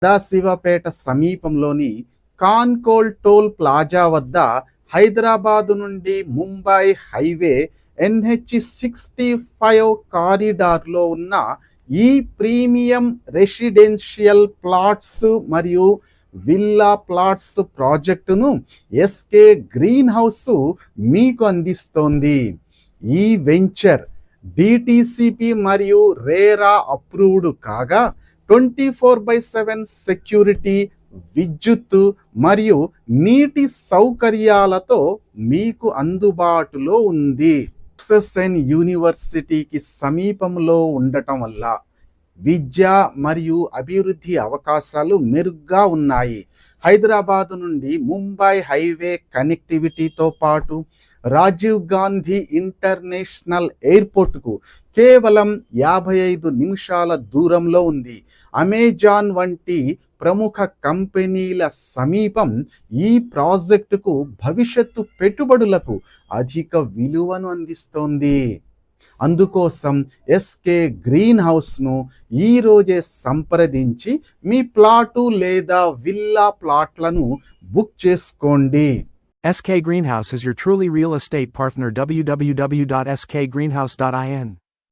సదాశివపేట సమీపంలోని కాన్కోల్ toll plaza వద్ద హైదరాబాదు నుండి ముంబై హైవే NH65 కారిడార్లో ఉన్న ఈ ప్రీమియం రెసిడెన్షియల్ ప్లాట్స్ మరియు విల్లా ప్లాట్స్ ప్రాజెక్టును ఎస్కే గ్రీన్ హౌస్ మీకు అందిస్తోంది. ఈ వెంచర్ డిటిసిపి మరియు రేరా అప్రూవ్డ్ కాగా 24/7 సెక్యూరిటీ, విద్యుత్ మరియు నీటి సౌకర్యాలతో మీకు అందుబాటులో ఉంది. ఎస్ఎస్ఎన్ యూనివర్సిటీకి సమీపంలో ఉండటం వల్ల విద్య మరియు అభివృద్ధి అవకాశాలు మెరుగ్గా ఉన్నాయి. హైదరాబాద్ నుండి ముంబై హైవే కనెక్టివిటీతో పాటు రాజీవ్ గాంధీ ఇంటర్నేషనల్ ఎయిర్పోర్టుకు కేవలం 55 నిమిషాల దూరంలో ఉంది. అమెజాన్ వంటి ప్రముఖ కంపెనీల సమీపం ఈ ప్రాజెక్టుకు భవిష్యత్తు పెట్టుబడులకు అధిక విలువను అందిస్తోంది. అందుకోసం ఎస్కే గ్రీన్ హౌస్ను ఈరోజే సంప్రదించి మీ ప్లాటు లేదా విల్లా ప్లాట్లను బుక్ చేసుకోండి. SK Greenhouse is your truly real estate partner. www.skgreenhouse.in